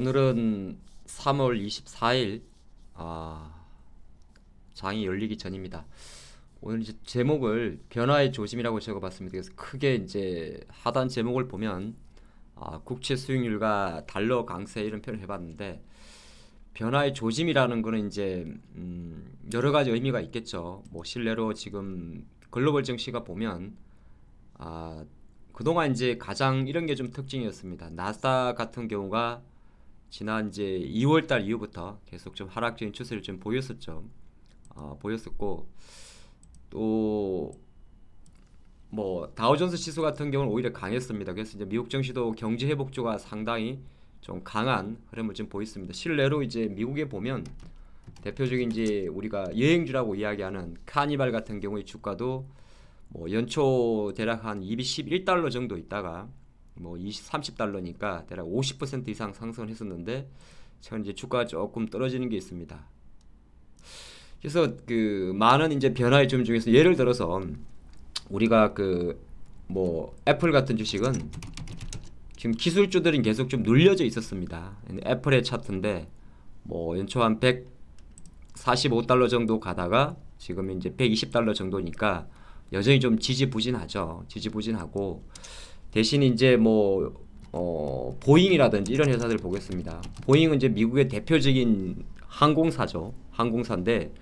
오늘은 3월 24일 장이 열리기 전입니다. 오늘 이제 제목을 변화의 조짐이라고 적어봤습니다. 그래서 크게 이제 하단 제목을 보면 국채 수익률과 달러 강세 이런 표현을 해봤는데, 변화의 조짐이라는 거는 이제 여러 가지 의미가 있겠죠. 뭐 실례로 지금 글로벌 증시가 보면 그동안 이제 가장 이런 게 좀 특징이었습니다. 나스닥 같은 경우가 지난 이제 2월 달 이후부터 계속 좀 하락적인 추세를 좀 보였었죠. 보였었고, 또 뭐 다우존스 지수 같은 경우는 오히려 강했습니다. 그래서 이제 미국 증시도 경제 회복주가 상당히 좀 강한 흐름을 좀 보였습니다. 실내로 이제 미국에 보면 대표적인 이제 우리가 여행주라고 이야기하는 카니발 같은 경우의 주가도 뭐 연초 대략 한 211달러 정도 있다가 뭐 20, 30달러니까 대략 50% 이상 상승을 했었는데, 최근 이제 주가가 조금 떨어지는 게 있습니다. 그래서 그 많은 이제 변화의 점 중에서 예를 들어서 우리가 그 뭐 애플 같은 주식은 지금 기술주들은 계속 좀 눌려져 있었습니다. 애플의 차트인데 뭐 연초 한 145달러 정도 가다가 지금 이제 120달러 정도니까 여전히 좀 지지부진하죠. 지지부진하고, 대신 이제 뭐 보잉이라든지 이런 회사들 보겠습니다. 보잉은 이제 미국의 대표적인 항공사죠. 항공사인데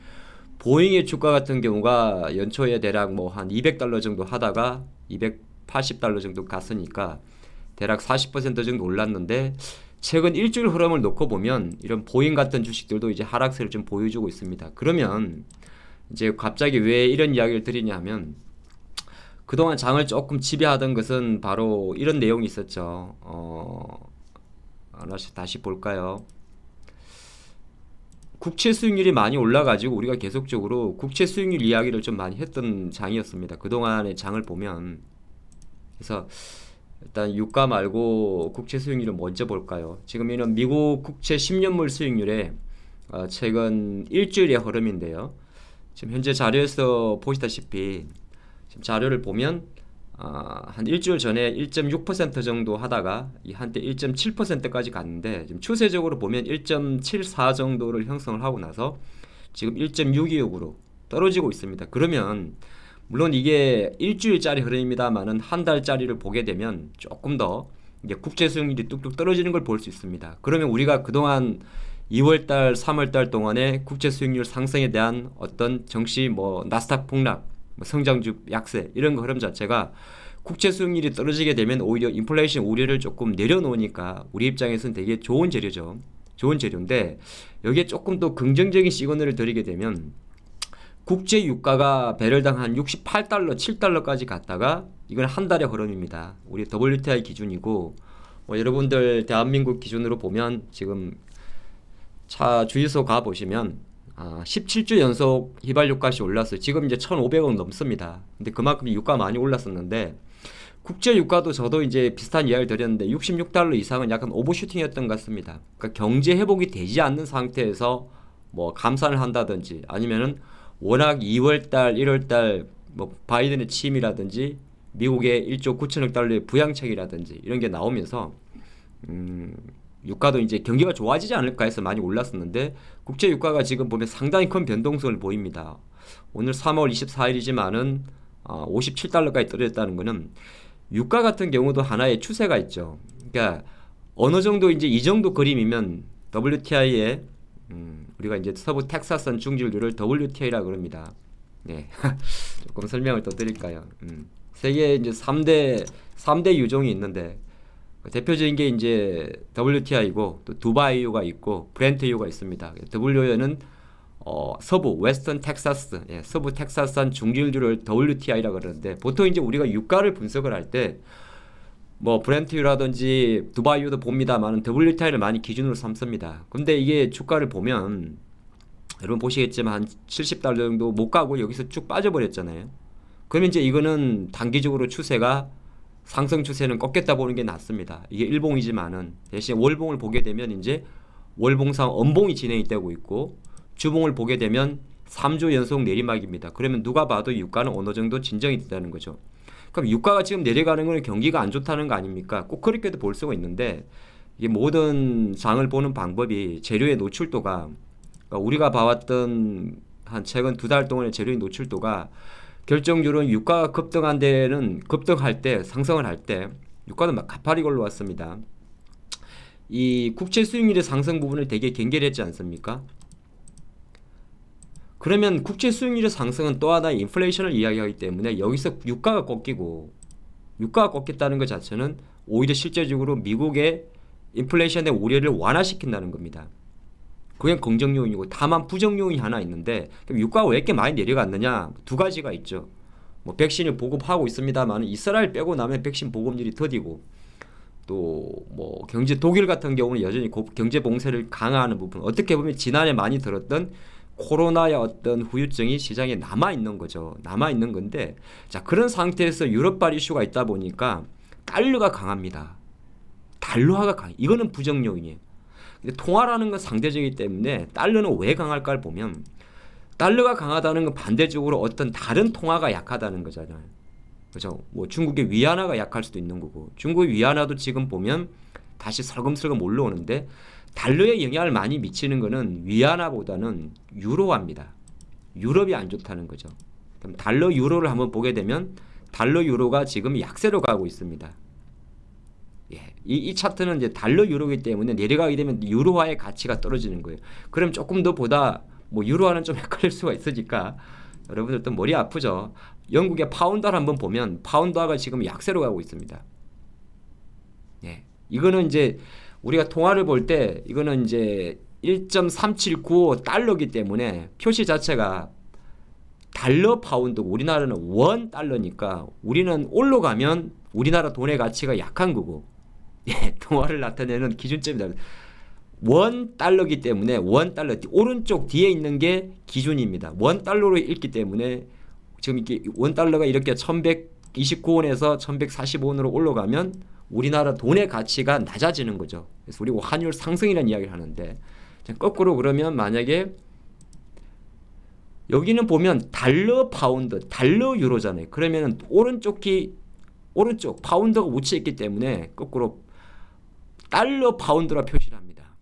보잉의 주가 같은 경우가 연초에 대략 뭐 한 200달러 정도 하다가 280달러 정도 갔으니까 대략 40% 정도 올랐는데, 최근 일주일 흐름을 놓고 보면 이런 보잉 같은 주식들도 이제 하락세를 좀 보여주고 있습니다. 그러면 이제 갑자기 왜 이런 이야기를 드리냐면, 그동안 장을 조금 지배하던 것은 바로 이런 내용이 있었죠. 하나씩 다시 볼까요? 국채 수익률이 많이 올라가지고 우리가 계속적으로 국채 수익률 이야기를 좀 많이 했던 장이었습니다. 그동안의 장을 보면. 그래서 일단 유가 말고 국채 수익률을 먼저 볼까요? 지금 이는 미국 국채 10년물 수익률의 최근 일주일의 흐름인데요. 지금 현재 자료에서 보시다시피 지금 자료를 보면 한 일주일 전에 1.6% 정도 하다가 이 한때 1.7%까지 갔는데, 지금 추세적으로 보면 1.74 정도를 형성을 하고 나서 지금 1.626으로 떨어지고 있습니다. 그러면 물론 이게 일주일짜리 흐름입니다만은 한 달짜리를 보게 되면 조금 더 이제 국제 수익률이 뚝뚝 떨어지는 걸 볼 수 있습니다. 그러면 우리가 그동안 2월달, 3월달 동안의 국제 수익률 상승에 대한 어떤 정시 뭐 나스닥 폭락, 성장주 약세 이런 거 흐름 자체가 국채 수익률이 떨어지게 되면 오히려 인플레이션 우려를 조금 내려놓으니까 우리 입장에서는 되게 좋은 재료죠. 좋은 재료인데, 여기에 조금 더 긍정적인 시그널을 드리게 되면 국제 유가가 배럴당 한 68달러, 7달러까지 갔다가, 이건 한 달의 흐름입니다. 우리 WTI 기준이고, 여러분들 대한민국 기준으로 보면 지금 차 주유소 가 보시면 17주 연속 휘발유값이 올랐어요. 지금 이제 1,500원 넘습니다. 근데 그만큼 유가 많이 올랐었는데, 국제 유가도 저도 이제 비슷한 이야기를 드렸는데 66달러 이상은 약간 오버슈팅이었던 것 같습니다. 그러니까 경제 회복이 되지 않는 상태에서 뭐 감산을 한다든지, 아니면은 워낙 2월달, 1월달 뭐 바이든의 취임이라든지 미국의 1조 9천억 달러의 부양책이라든지 이런 게 나오면서 유가도 이제 경기가 좋아지지 않을까 해서 많이 올랐었는데, 국제 유가가 지금 보면 상당히 큰 변동성을 보입니다. 오늘 3월 24일이지만은 57달러까지 떨어졌다는 것은 유가 같은 경우도 하나의 추세가 있죠. 그러니까 어느 정도 이제 이 정도 그림이면 WTI의 우리가 이제 서부 텍사스산 중진율을 WTI라 그럽니다. 네. 조금 설명을 또 드릴까요? 세계 이제 3대 유종이 있는데, 대표적인 게 이제 WTI고, 또 두바이유가 있고 브렌트유가 있습니다. WTI는 서부 웨스턴 텍사스, 서부 텍사스산 중진율을 WTI라 그러는데, 보통 이제 우리가 유가를 분석을 할 때 뭐 브렌트유라든지 두바이유도 봅니다만 WTI를 많이 기준으로 삼습니다. 근데 이게 주가를 보면 여러분 보시겠지만 한 70달러 정도 못 가고 여기서 쭉 빠져버렸잖아요. 그러면 이제 이거는 단기적으로 추세가 상승 추세는 꺾였다 보는 게 낫습니다. 이게 일봉이지만은 대신 월봉을 보게 되면 이제 월봉상 엄봉이 진행이 되고 있고, 주봉을 보게 되면 3주 연속 내리막입니다. 그러면 누가 봐도 유가는 어느 정도 진정이 됐다는 거죠. 그럼 유가가 지금 내려가는 건 경기가 안 좋다는 거 아닙니까? 꼭 그렇게도 볼 수가 있는데, 이게 모든 장을 보는 방법이 재료의 노출도가, 그러니까 우리가 봐왔던 한 최근 2달 동안의 재료의 노출도가 결정적으로 유가가 급등할 때, 상승을 할 때 유가는 막 가파르게 올라왔습니다. 이 국채 수익률의 상승 부분을 되게 경계했지 않습니까? 그러면 국채 수익률의 상승은 또 하나의 인플레이션을 이야기하기 때문에 여기서 유가가 꺾였다는 것 자체는 오히려 실제적으로 미국의 인플레이션의 우려를 완화시킨다는 겁니다. 그게 긍정 요인이고, 다만 부정 요인이 하나 있는데, 그럼 유가가 왜 이렇게 많이 내려갔느냐? 두 가지가 있죠. 뭐 백신을 보급하고 있습니다만 이스라엘 빼고 나면 백신 보급률이 더디고, 또 뭐 독일 같은 경우는 여전히 경제 봉쇄를 강화하는 부분, 어떻게 보면 지난해 많이 들었던 코로나의 어떤 후유증이 시장에 남아 있는 거죠. 남아 있는 건데, 자, 그런 상태에서 유럽발 이슈가 있다 보니까 달러가 강합니다. 달러화가 강해. 이거는 부정 요인이에요. 근데 통화라는 건 상대적이기 때문에 달러는 왜 강할까를 보면, 달러가 강하다는 건 반대적으로 어떤 다른 통화가 약하다는 거잖아요. 그죠? 뭐 중국의 위안화가 약할 수도 있는 거고, 중국의 위안화도 지금 보면 다시 설금설금 올라오는데, 달러에 영향을 많이 미치는 거는 위안화보다는 유로화입니다. 유럽이 안 좋다는 거죠. 그럼 달러 유로를 한번 보게 되면 달러 유로가 지금 약세로 가고 있습니다. 예, 이 차트는 이제 달러 유로이기 때문에 내려가게 되면 유로화의 가치가 떨어지는 거예요. 그럼 조금 더 보다 뭐 유로화는 좀 헷갈릴 수가 있으니까 여러분들 또 머리 아프죠. 영국의 파운드를 한번 보면 파운드화가 지금 약세로 가고 있습니다. 예, 이거는 이제 우리가 통화를 볼 때 이거는 이제 1.3795 달러기 때문에 표시 자체가 달러 파운드고, 우리나라는 원 달러니까 우리는 올라가면 우리나라 돈의 가치가 약한 거고, 예, 통화를 나타내는 기준점이다. 원 달러기 때문에 원 달러 오른쪽 뒤에 있는 게 기준입니다. 원 달러로 읽기 때문에 지금 이렇게 원 달러가 이렇게 1129원에서 1145원으로 올라가면 우리나라 돈의 가치가 낮아지는 거죠. 그래서 우리가 환율 상승이라는 이야기를 하는데, 거꾸로 그러면 만약에 여기는 보면 달러 파운드, 달러 유로잖아요. 그러면 오른쪽 파운드가 우측에 있기 때문에 거꾸로 달러 파운드라 표시를 합니다.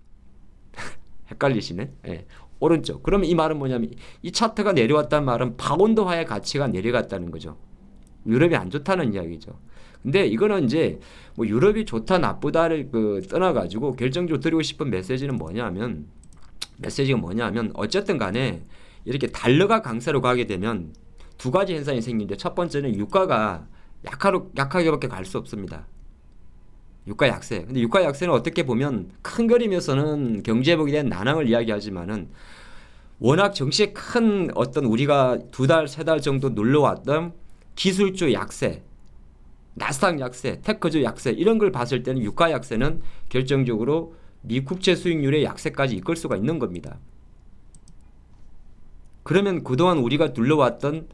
헷갈리시네. 예. 오른쪽. 그러면 이 말은 뭐냐면 이 차트가 내려왔다는 말은 파운드화의 가치가 내려갔다는 거죠. 유럽이 안 좋다는 이야기죠. 근데 이거는 이제 뭐 유럽이 좋다 나쁘다를 떠나가지고 결정적으로 드리고 싶은 메시지가 뭐냐면 어쨌든 간에 이렇게 달러가 강세로 가게 되면 두 가지 현상이 생기는데, 첫 번째는 유가가 약하게밖에 갈 수 없습니다. 유가 약세. 근데 유가 약세는 어떻게 보면 큰 그림에서는 경제회복에 대한 난항을 이야기하지만은 워낙 정시에 큰 어떤 우리가 2달, 3달 정도 눌러왔던 기술주 약세, 나스닥 약세, 테크주 약세, 이런 걸 봤을 때는 유가 약세는 결정적으로 미 국채 수익률의 약세까지 이끌 수가 있는 겁니다. 그러면 그동안 우리가 눌러왔던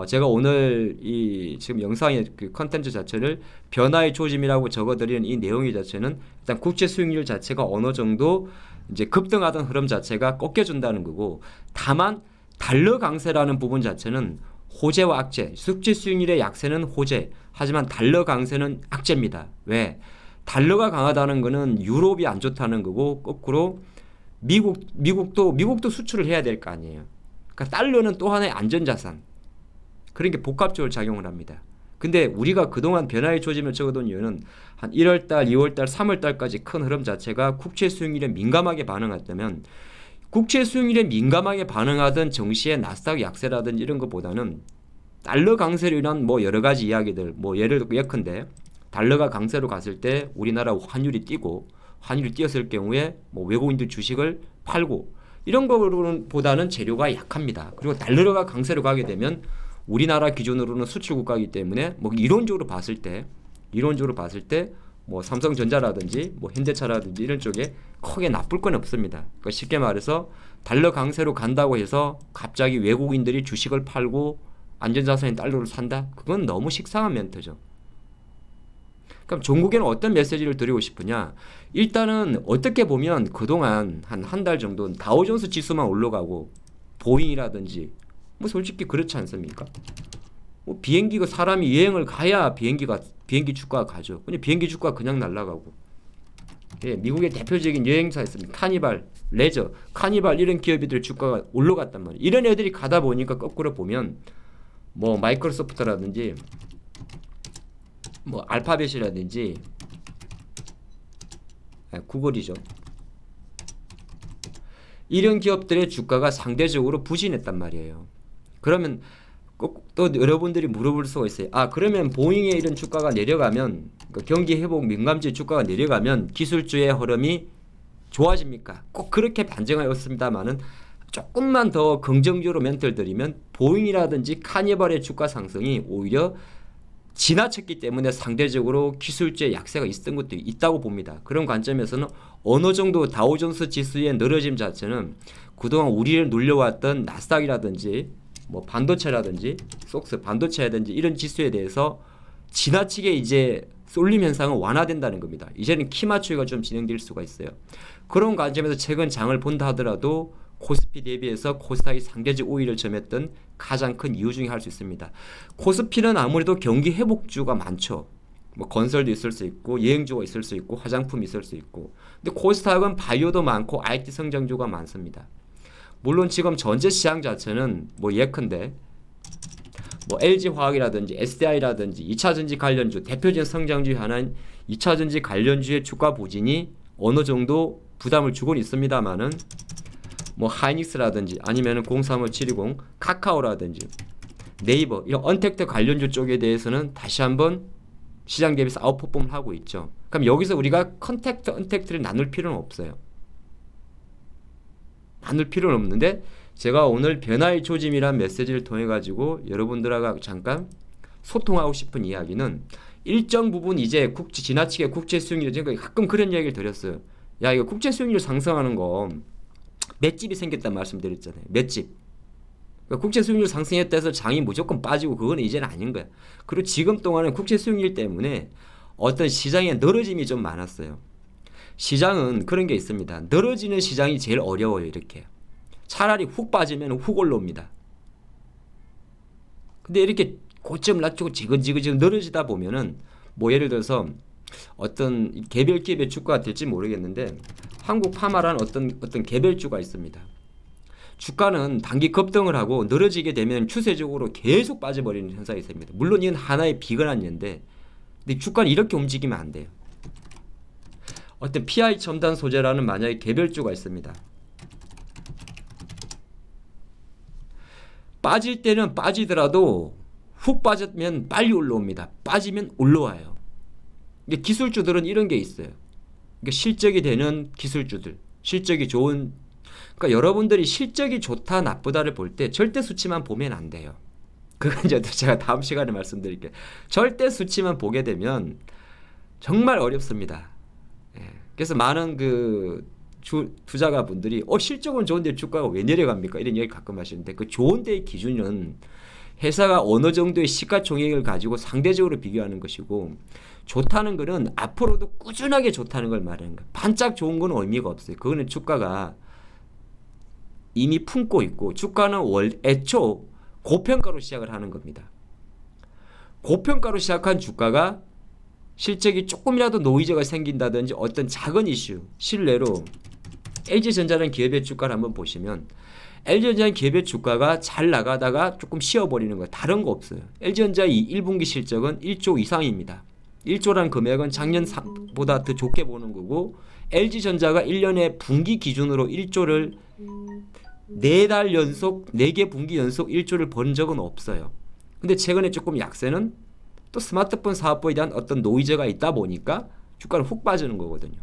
제가 오늘 이 지금 영상의 그 컨텐츠 자체를 변화의 조짐이라고 적어드리는 이 내용의 자체는 일단 국채 수익률 자체가 어느 정도 이제 급등하던 흐름 자체가 꺾여준다는 거고, 다만 달러 강세라는 부분 자체는 호재와 악재, 국채 수익률의 약세는 호재, 하지만 달러 강세는 악재입니다. 왜? 달러가 강하다는 거는 유럽이 안 좋다는 거고, 거꾸로 미국도 수출을 해야 될 거 아니에요. 그러니까 달러는 또 하나의 안전자산, 그런 게 복합적으로 작용을 합니다. 근데 우리가 그동안 변화의 조짐을 적어둔 이유는 한 1월달, 2월달, 3월달까지 큰 흐름 자체가 국채 수익률에 민감하게 반응했다면, 국채 수익률에 민감하게 반응하던 정시의 나스닥 약세라든지 이런 것보다는 달러 강세로 인한 뭐 여러 가지 이야기들, 뭐 예를 들어 예컨대 달러가 강세로 갔을 때 우리나라 환율이 뛰고, 환율이 뛰었을 경우에 뭐 외국인들 주식을 팔고, 이런 거보다는 재료가 약합니다. 그리고 달러가 강세로 가게 되면 우리나라 기준으로는 수출 국가이기 때문에 뭐 이론적으로 봤을 때 뭐 삼성전자라든지 뭐 현대차라든지 이런 쪽에 크게 나쁠 건 없습니다. 그러니까 쉽게 말해서 달러 강세로 간다고 해서 갑자기 외국인들이 주식을 팔고 안전자산인 달러를 산다? 그건 너무 식상한 멘트죠. 그럼 종국에는 어떤 메시지를 드리고 싶으냐? 일단은 어떻게 보면 그동안 한 달 정도는 다우존스 지수만 올라가고 보잉이라든지 뭐 솔직히 그렇지 않습니까? 뭐 비행기가 사람이 여행을 가야 비행기 주가가 가죠. 근데 비행기 주가가 그냥 날아가고, 예, 미국의 대표적인 여행사 있습니다. 카니발, 레저, 카니발 이런 기업들 주가가 올라갔단 말이에요. 이런 애들이 가다 보니까 거꾸로 보면 뭐 마이크로소프트라든지 뭐 알파벳이라든지 구글이죠. 이런 기업들의 주가가 상대적으로 부진했단 말이에요. 그러면 또 여러분들이 물어볼 수가 있어요. 아, 그러면 보잉의 이런 주가가 내려가면 경기 회복 민감주의 주가가 내려가면 기술주의 흐름이 좋아집니까? 꼭 그렇게 반증하였습니다만은 조금만 더 긍정적으로 멘트를 드리면 보잉이라든지 카니발의 주가 상승이 오히려 지나쳤기 때문에 상대적으로 기술주의 약세가 있었던 것도 있다고 봅니다. 그런 관점에서는 어느 정도 다우존스 지수의 늘어짐 자체는 그동안 우리를 눌려왔던 나스닥이라든지 뭐 반도체라든지 속스 반도체라든지 이런 지수에 대해서 지나치게 이제 쏠림 현상은 완화된다는 겁니다. 이제는 키 맞추기가 좀 진행될 수가 있어요. 그런 관점에서 최근 장을 본다 하더라도 코스피 대비해서 코스닥이 상대적 우위를 점했던 가장 큰 이유 중에 할 수 있습니다. 코스피는 아무래도 경기 회복주가 많죠. 뭐 건설도 있을 수 있고 여행주가 있을 수 있고 화장품이 있을 수 있고. 근데 코스닥은 바이오도 많고 IT 성장주가 많습니다. 물론 지금 전체 시장 자체는 뭐 예컨대 뭐 LG화학이라든지 SDI라든지 2차전지 관련주 대표적인 성장주 하나인 2차전지 관련주의 주가 부진이 어느 정도 부담을 주고는 있습니다만은 뭐 하이닉스라든지 아니면은 03570 카카오라든지 네이버 이런 언택트 관련주 쪽에 대해서는 다시 한번 시장 대비해서 아웃퍼폼을 하고 있죠. 그럼 여기서 우리가 컨택트, 언택트를 나눌 필요는 없어요. 나눌 필요는 없는데 제가 오늘 변화의 조짐이란 메시지를 통해 가지고 여러분들하고 잠깐 소통하고 싶은 이야기는 일정 부분 이제 지나치게 국채 수익률 제가 가끔 그런 이야기를 드렸어요. 야, 이거 국채 수익률 상승하는 거 맷집이 생겼단 말씀드렸잖아요. 맷집. 그러니까 국채 수익률 상승했다 해서 장이 무조건 빠지고 그거는 이제는 아닌 거야. 그리고 지금 동안은 국채 수익률 때문에 어떤 시장에 늘어짐이 좀 많았어요. 시장은 그런 게 있습니다. 늘어지는 시장이 제일 어려워요. 이렇게. 차라리 훅 빠지면 훅 올라옵니다. 근데 이렇게 고점을 낮추고 지근지근 늘어지다 보면은 뭐 예를 들어서 어떤 개별 기업의 주가가 될지 모르겠는데 한국 파마라는 어떤 개별주가 있습니다. 주가는 단기 급등을 하고 늘어지게 되면 추세적으로 계속 빠져버리는 현상이 있습니다. 물론 이건 하나의 비근한 예인데 근데 주가는 이렇게 움직이면 안 돼요. 어떤 PI 첨단 소재라는 만약에 개별주가 있습니다. 빠질 때는 빠지더라도 훅 빠지면 빨리 올라옵니다. 빠지면 올라와요. 기술주들은 이런 게 있어요. 실적이 되는 기술주들, 실적이 좋은, 그러니까 여러분들이 실적이 좋다 나쁘다를 볼 때 절대 수치만 보면 안 돼요. 그건 이제 제가 다음 시간에 말씀드릴게요. 절대 수치만 보게 되면 정말 어렵습니다. 예. 그래서 많은 투자가 분들이 실적은 좋은데 주가가 왜 내려갑니까? 이런 얘기 가끔 하시는데 그 좋은 데의 기준은 회사가 어느 정도의 시가총액을 가지고 상대적으로 비교하는 것이고 좋다는 거는 앞으로도 꾸준하게 좋다는 걸 말하는 거예요. 반짝 좋은 건 의미가 없어요. 그거는 주가가 이미 품고 있고 주가는 애초 고평가로 시작을 하는 겁니다. 고평가로 시작한 주가가 실적이 조금이라도 노이즈가 생긴다든지 어떤 작은 이슈, 실례로 LG전자라는 기업의 주가를 한번 보시면 LG전자는 기업의 주가가 잘 나가다가 조금 쉬어버리는 거예요. 다른 거 없어요. LG전자 1분기 실적은 1조 이상입니다. 1조라는 금액은 작년보다 더 좋게 보는 거고 LG전자가 1년에 분기 기준으로 1조를 4달 연속 4개 분기 연속 1조를 번 적은 없어요. 근데 최근에 조금 약세는 또 스마트폰 사업부에 대한 어떤 노이즈가 있다 보니까 주가는 훅 빠지는 거거든요.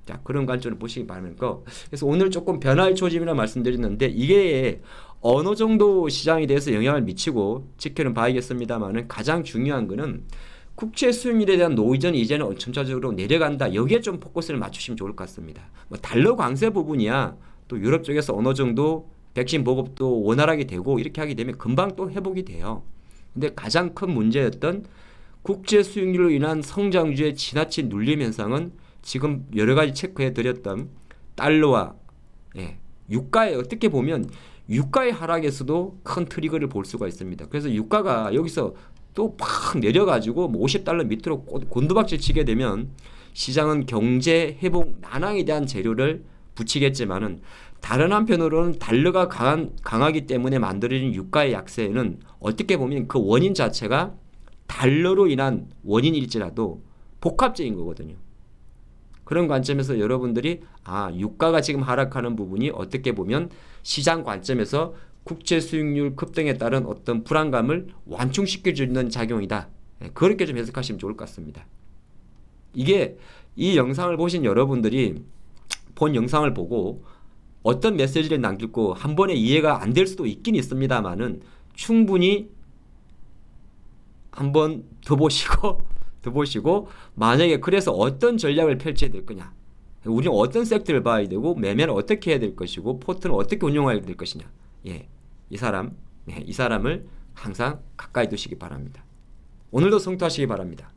자, 그런 관점을 보시기 바랍니다. 그래서 오늘 조금 변화의 초심이라 말씀드렸는데 이게 어느 정도 시장에 대해서 영향을 미치고 지켜는 봐야겠습니다만은 가장 중요한 거는 국채 수익률에 대한 노이즈는 이제는 점차적으로 내려간다. 여기에 좀 포커스를 맞추시면 좋을 것 같습니다. 뭐 달러 강세 부분이야 또 유럽 쪽에서 어느 정도 백신 보급도 원활하게 되고 이렇게 하게 되면 금방 또 회복이 돼요. 근데 가장 큰 문제였던 국제 수익률로 인한 성장주의 지나친 눌림 현상은 지금 여러 가지 체크해 드렸던 달러와 유가에 어떻게 보면 유가의 하락에서도 큰 트리거를 볼 수가 있습니다. 그래서 유가가 여기서 또 팍 내려가지고 뭐 $50 밑으로 곤두박질 치게 되면 시장은 경제 회복 난항에 대한 재료를 붙이겠지만은 다른 한편으로는 달러가 강하기 때문에 만들어진 유가의 약세는 어떻게 보면 그 원인 자체가 달러로 인한 원인일지라도 복합적인 거거든요. 그런 관점에서 여러분들이 유가가 지금 하락하는 부분이 어떻게 보면 시장 관점에서 국채 수익률 급등에 따른 어떤 불안감을 완충시켜주는 작용이다. 그렇게 좀 해석하시면 좋을 것 같습니다. 이게 이 영상을 보신 여러분들이 본 영상을 보고 어떤 메시지를 남기고 한 번에 이해가 안 될 수도 있긴 있습니다만은 충분히 한 번 더 보시고 만약에 그래서 어떤 전략을 펼쳐야 될 거냐, 우리는 어떤 섹터를 봐야 되고 매매는 어떻게 해야 될 것이고 포트는 어떻게 운용해야 될 것이냐, 이 사람을 항상 가까이 두시기 바랍니다. 오늘도 성투하시기 바랍니다.